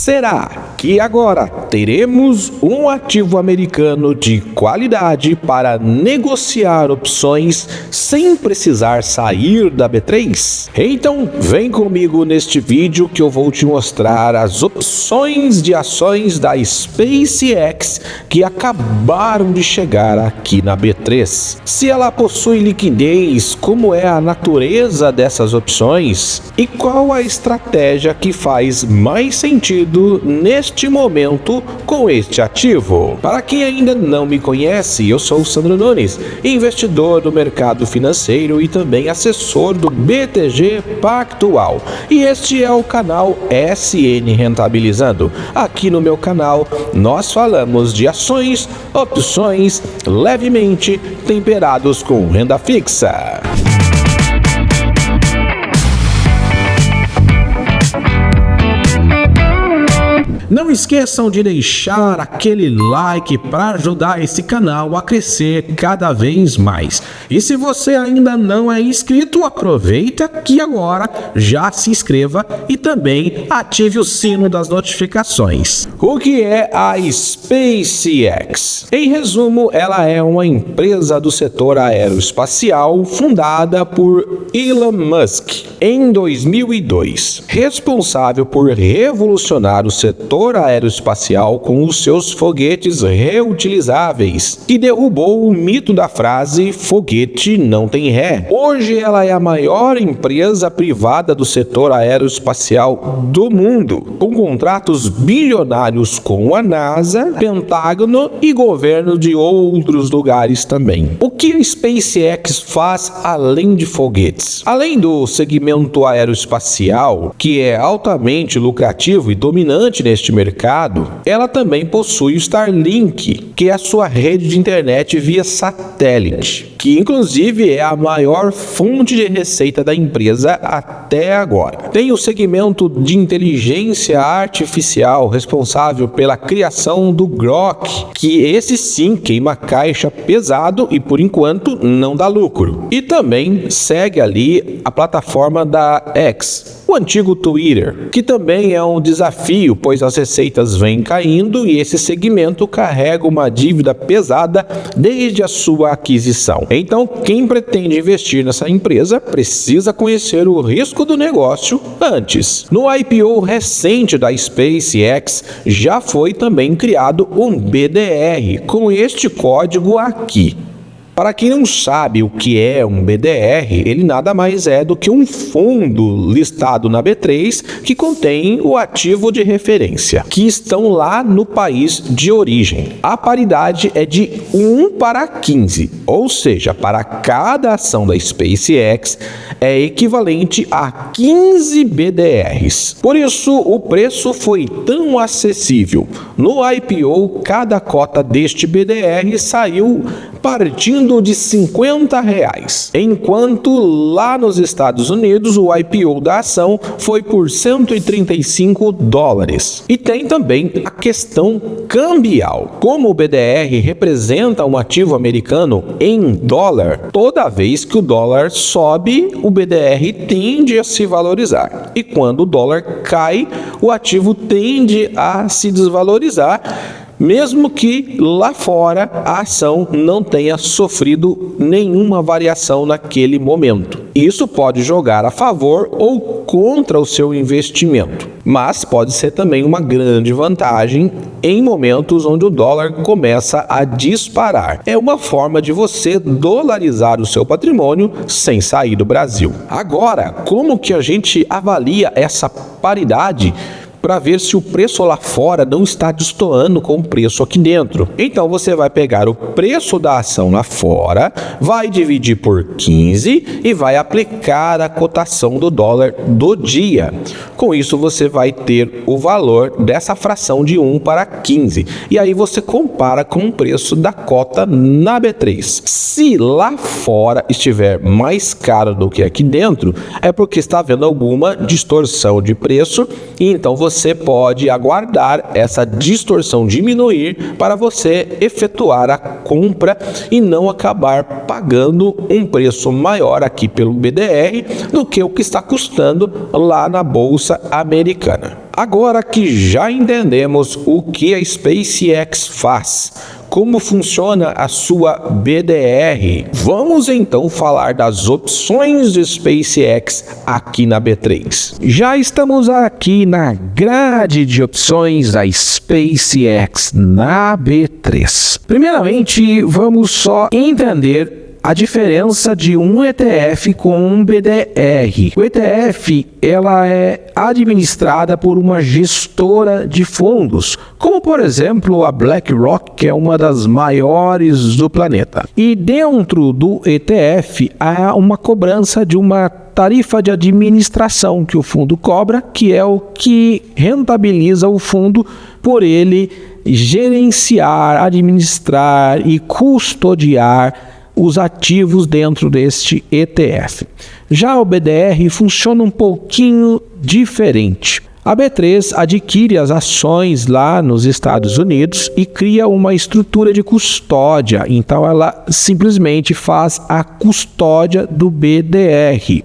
Será que agora teremos um ativo americano de qualidade para negociar opções sem precisar sair da B3? Então vem comigo neste vídeo que eu vou te mostrar as opções de ações da SpaceX que acabaram de chegar aqui na B3. Se ela possui liquidez, como é a natureza dessas opções e qual a estratégia que faz mais sentido neste momento com este ativo. Para quem ainda não me conhece, eu sou o Sandro Nunes, investidor do mercado financeiro e também assessor do BTG Pactual. E este é o canal SN Rentabilizando. Aqui no meu canal nós falamos de ações, opções levemente temperados com renda fixa. Não esqueçam de deixar aquele like para ajudar esse canal a crescer cada vez mais. E se você ainda não é inscrito, aproveita que agora já se inscreva e também ative o sino das notificações. O que é a SpaceX? Em resumo, ela é uma empresa do setor aeroespacial fundada por Elon Musk em 2002, responsável por revolucionar o setor aeroespacial com os seus foguetes reutilizáveis, que derrubou o mito da frase foguete não tem ré. Hoje ela é a maior empresa privada do setor aeroespacial do mundo, com contratos bilionários com a NASA, Pentágono e governo de outros lugares também. O que a SpaceX faz além de foguetes? Além do segmento aeroespacial, que é altamente lucrativo e dominante neste mercado, ela também possui o Starlink, que é a sua rede de internet via satélite, que inclusive é a maior fonte de receita da empresa até agora. Tem o segmento de inteligência artificial responsável pela criação do Grok, que esse sim queima caixa pesado e por enquanto não dá lucro. E também segue ali a plataforma da X, o antigo Twitter, que também é um desafio, pois as receitas vêm caindo e esse segmento carrega uma dívida pesada desde a sua aquisição. Então, quem pretende investir nessa empresa precisa conhecer o risco do negócio antes. No IPO recente da SpaceX, já foi também criado um BDR com este código aqui. Para quem não sabe o que é um BDR, ele nada mais é do que um fundo listado na B3 que contém o ativo de referência, que estão lá no país de origem. A paridade é de 1:15, ou seja, para cada ação da SpaceX é equivalente a 15 BDRs. Por isso, o preço foi tão acessível. No IPO, cada cota deste BDR saiu partindo de R$50, enquanto lá nos Estados Unidos o IPO da ação foi por $135. E tem também a questão cambial. Como o BDR representa um ativo americano em dólar, toda vez que o dólar sobe, o BDR tende a se valorizar. E quando o dólar cai, o ativo tende a se desvalorizar, mesmo que lá fora a ação não tenha sofrido nenhuma variação naquele momento. Isso pode jogar a favor ou contra o seu investimento, mas pode ser também uma grande vantagem em momentos onde o dólar começa a disparar. É uma forma de você dolarizar o seu patrimônio sem sair do Brasil. Agora, como que a gente avalia essa paridade para ver se o preço lá fora não está destoando com o preço aqui dentro? Então você vai pegar o preço da ação lá fora, vai dividir por 15 e vai aplicar a cotação do dólar do dia. Com isso você vai ter o valor dessa fração de 1:15. E aí você compara com o preço da cota na B3. Se lá fora estiver mais caro do que aqui dentro, é porque está havendo alguma distorção de preço e então você pode aguardar essa distorção diminuir para você efetuar a compra e não acabar pagando um preço maior aqui pelo BDR do que o que está custando lá na bolsa americana. Agora que já entendemos o que a SpaceX faz, como funciona a sua BDR, vamos então falar das opções de SpaceX aqui na B3. Já estamos aqui na grade de opções da SpaceX na B3. Primeiramente, vamos só entender a diferença de um ETF com um BDR. O ETF, ela é administrada por uma gestora de fundos, como por exemplo a BlackRock, que é uma das maiores do planeta. E dentro do ETF há uma cobrança de uma tarifa de administração que o fundo cobra, que é o que rentabiliza o fundo por ele gerenciar, administrar e custodiar os ativos dentro deste ETF. Já o BDR funciona um pouquinho diferente. A B3 adquire as ações lá nos Estados Unidos e cria uma estrutura de custódia. Então ela simplesmente faz a custódia do BDR.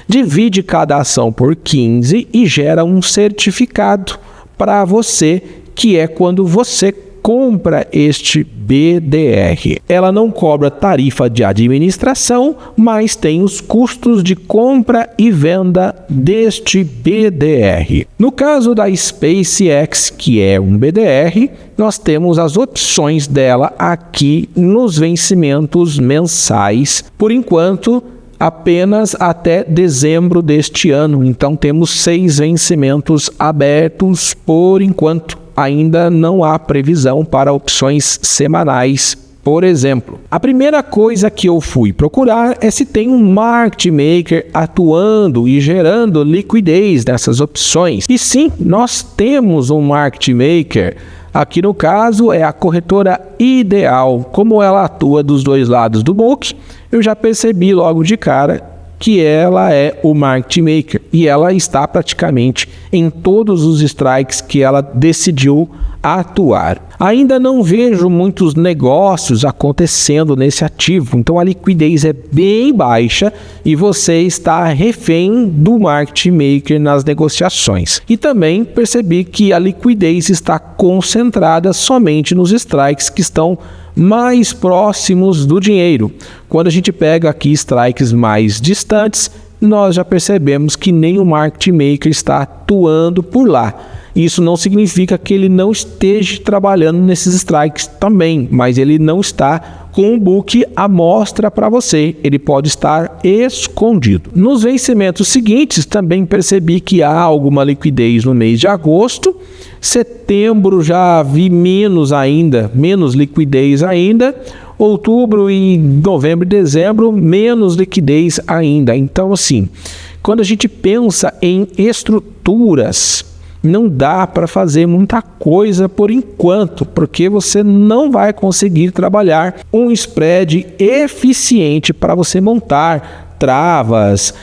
Divide cada ação por 15 e gera um certificado para você, que é quando você compra este BDR. Ela não cobra tarifa de administração, mas tem os custos de compra e venda deste BDR. No caso da SpaceX, que é um BDR, nós temos as opções dela aqui nos vencimentos mensais, por enquanto apenas até dezembro deste ano. Então temos 6 vencimentos abertos por enquanto. Ainda não há previsão para opções semanais, por exemplo. A primeira coisa que eu fui procurar é se tem um market maker atuando e gerando liquidez nessas opções. E sim, nós temos um market maker. Aqui no caso é a corretora Ideal. Como ela atua dos dois lados do book, eu já percebi logo de cara que ela é o market maker e ela está praticamente em todos os strikes que ela decidiu atuar. Ainda não vejo muitos negócios acontecendo nesse ativo, então a liquidez é bem baixa e você está refém do market maker nas negociações. E também percebi que a liquidez está concentrada somente nos strikes que estão mais próximos do dinheiro. Quando a gente pega aqui strikes mais distantes, nós já percebemos que nem o market maker está atuando por lá. Isso não significa que ele não esteja trabalhando nesses strikes também, mas ele não está com o book à mostra para você. Ele pode estar escondido. Nos vencimentos seguintes, também percebi que há alguma liquidez no mês de agosto. Setembro já vi menos liquidez ainda. Outubro e novembro e dezembro, menos liquidez ainda. Então, assim, quando a gente pensa em estruturas, não dá para fazer muita coisa por enquanto, porque você não vai conseguir trabalhar um spread eficiente para você montar travas,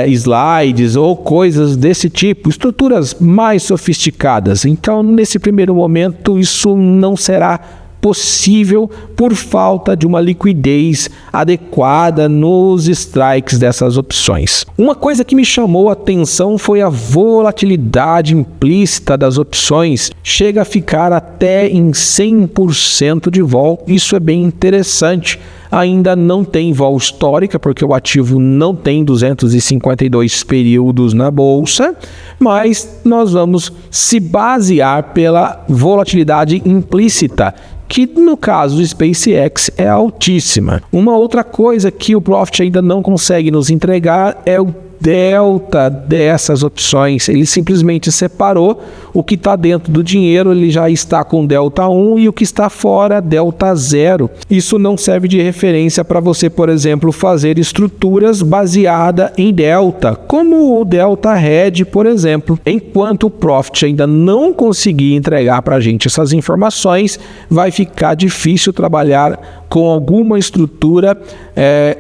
slides ou coisas desse tipo, estruturas mais sofisticadas. Então, nesse primeiro momento, isso não será possível por falta de uma liquidez adequada nos strikes dessas opções. Uma coisa que me chamou a atenção foi a volatilidade implícita das opções. Chega a ficar até em 100% de vol. Isso é bem interessante. Ainda não tem vol histórica, porque o ativo não tem 252 períodos na bolsa, mas nós vamos se basear pela volatilidade implícita, que no caso do SpaceX é altíssima. Uma outra coisa que o Profit ainda não consegue nos entregar é o delta dessas opções. Ele simplesmente separou o que está dentro do dinheiro, ele já está com delta 1 e o que está fora delta 0. Isso não serve de referência para você, por exemplo, fazer estruturas baseadas em delta, como o delta red, por exemplo. Enquanto o Profit ainda não conseguir entregar para a gente essas informações, vai ficar difícil trabalhar com alguma estrutura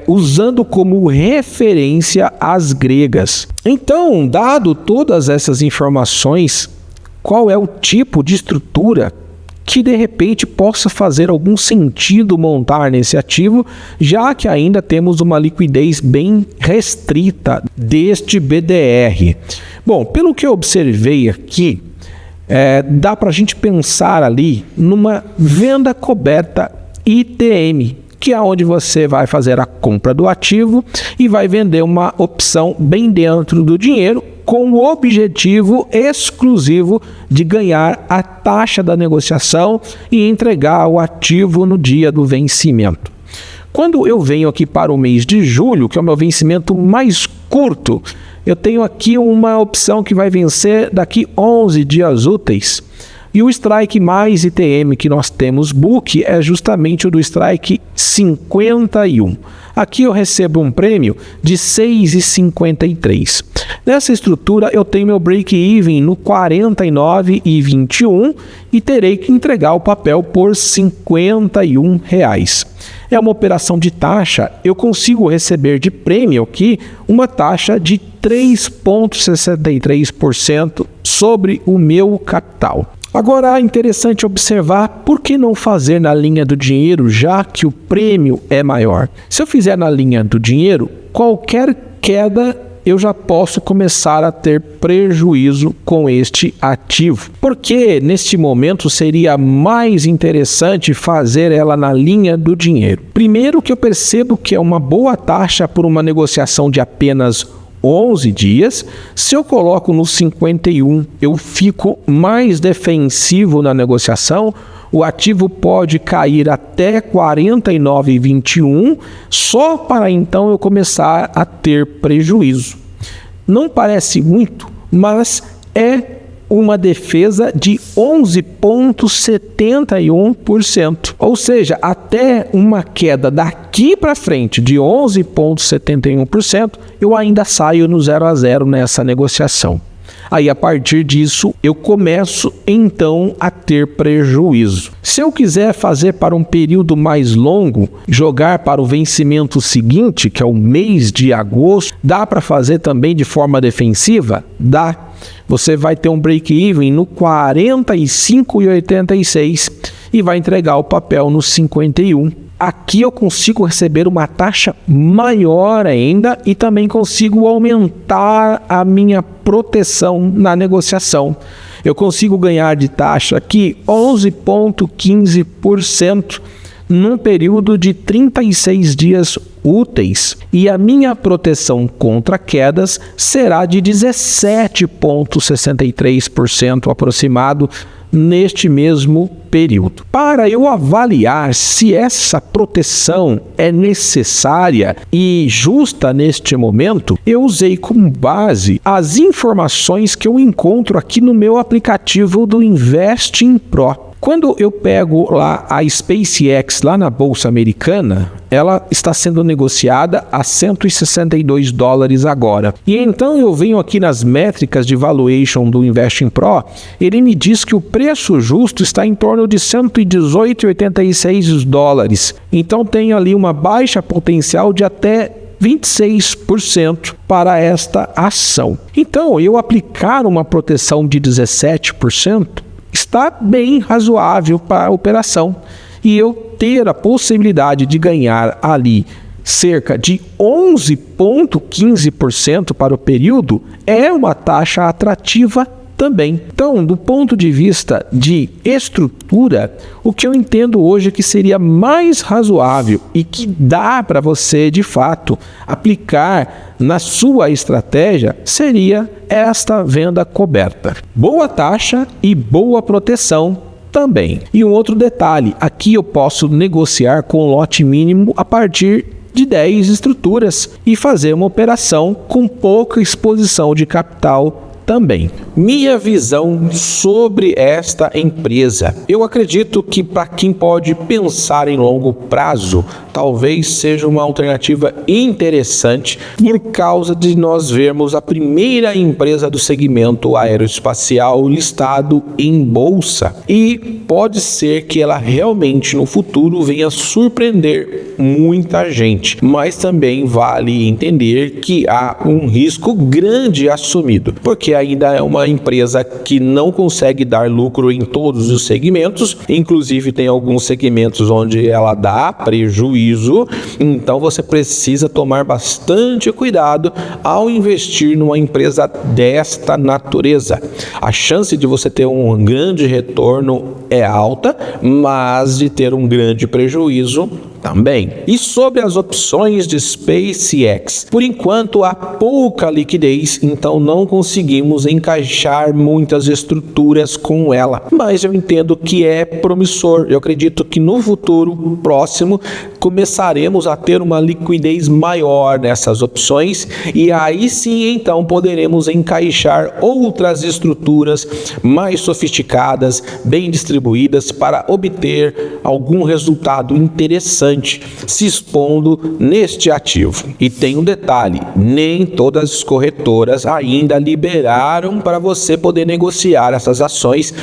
usando como referência as gregas. Então, dado todas essas informações, qual é o tipo de estrutura que de repente possa fazer algum sentido montar nesse ativo, já que ainda temos uma liquidez bem restrita deste BDR? Bom, pelo que eu observei aqui, dá para a gente pensar ali numa venda coberta ITM, que é onde você vai fazer a compra do ativo e vai vender uma opção bem dentro do dinheiro, com o objetivo exclusivo de ganhar a taxa da negociação e entregar o ativo no dia do vencimento. Quando eu venho aqui para o mês de julho, que é o meu vencimento mais curto, eu tenho aqui uma opção que vai vencer daqui 11 dias úteis. E o strike mais ITM que nós temos book é justamente o do strike 51. Aqui eu recebo um prêmio de 6,53. Nessa estrutura eu tenho meu break-even no 49,21 e terei que entregar o papel por R$ 51. É uma operação de taxa, eu consigo receber de prêmio aqui uma taxa de 3,63% sobre o meu capital. Agora é interessante observar por que não fazer na linha do dinheiro, já que o prêmio é maior. Se eu fizer na linha do dinheiro, qualquer queda eu já posso começar a ter prejuízo com este ativo. Porque neste momento seria mais interessante fazer ela na linha do dinheiro. Primeiro que eu percebo que é uma boa taxa por uma negociação de apenas 11 dias. Se eu coloco no 51, eu fico mais defensivo na negociação. O ativo pode cair até 49,21, só para então eu começar a ter prejuízo. Não parece muito, mas é uma defesa de 11,71%. Ou seja, até uma queda daqui para frente de 11,71%, eu ainda saio no 0 a 0 nessa negociação. Aí, a partir disso, eu começo, então, a ter prejuízo. Se eu quiser fazer para um período mais longo, jogar para o vencimento seguinte, que é o mês de agosto, dá para fazer também de forma defensiva? Dá. Você vai ter um break-even no 45,86 e vai entregar o papel no 51. Aqui eu consigo receber uma taxa maior ainda e também consigo aumentar a minha proteção na negociação. Eu consigo ganhar de taxa aqui 11,15% num período de 36 dias úteis. E a minha proteção contra quedas será de 17,63% aproximado neste mesmo período. Para eu avaliar se essa proteção é necessária e justa neste momento, eu usei como base as informações que eu encontro aqui no meu aplicativo do Investing Pro. Quando eu pego lá a SpaceX lá na Bolsa Americana, ela está sendo negociada a $162 agora. E então eu venho aqui nas métricas de valuation do Investing Pro, ele me diz que o preço justo está em torno de $118,86. Então tem ali uma baixa potencial de até 26% para esta ação. Então, eu aplicar uma proteção de 17%, está bem razoável para a operação. E eu ter a possibilidade de ganhar ali cerca de 11,15% para o período é uma taxa atrativa também. Então, do ponto de vista de estrutura, o que eu entendo hoje que seria mais razoável e que dá para você, de fato, aplicar na sua estratégia seria esta venda coberta. Boa taxa e boa proteção também. E um outro detalhe, aqui eu posso negociar com lote mínimo a partir de 10 estruturas e fazer uma operação com pouca exposição de capital também. Minha visão sobre esta empresa. Eu acredito que para quem pode pensar em longo prazo, talvez seja uma alternativa interessante por causa de nós vermos a primeira empresa do segmento aeroespacial listado em bolsa. E pode ser que ela realmente no futuro venha surpreender muita gente, mas também vale entender que há um risco grande assumido, porque ainda é uma empresa que não consegue dar lucro em todos os segmentos, inclusive tem alguns segmentos onde ela dá prejuízo, então você precisa tomar bastante cuidado ao investir numa empresa desta natureza. A chance de você ter um grande retorno é alta, mas de ter um grande prejuízo também. E sobre as opções de SpaceX, por enquanto há pouca liquidez, então não conseguimos encaixar muitas estruturas com ela, mas eu entendo que é promissor. Eu acredito que no futuro próximo começaremos a ter uma liquidez maior nessas opções e aí sim então poderemos encaixar outras estruturas mais sofisticadas, bem distribuídas para obter algum resultado interessante se expondo neste ativo. E tem um detalhe, nem todas as corretoras ainda liberaram para você poder negociar essas ações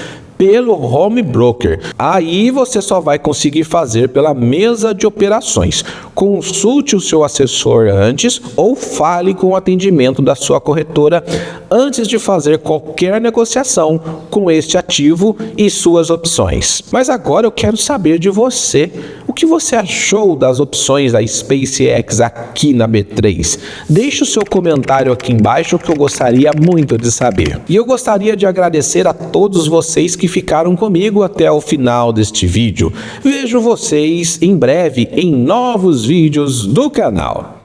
pelo home broker. Aí você só vai conseguir fazer pela mesa de operações. Consulte o seu assessor antes ou fale com o atendimento da sua corretora antes de fazer qualquer negociação com este ativo e suas opções. Mas agora eu quero saber de você. O que você achou das opções da SpaceX aqui na B3? Deixe o seu comentário aqui embaixo que eu gostaria muito de saber. E eu gostaria de agradecer a todos vocês que ficaram comigo até o final deste vídeo. Vejo vocês em breve em novos vídeos do canal.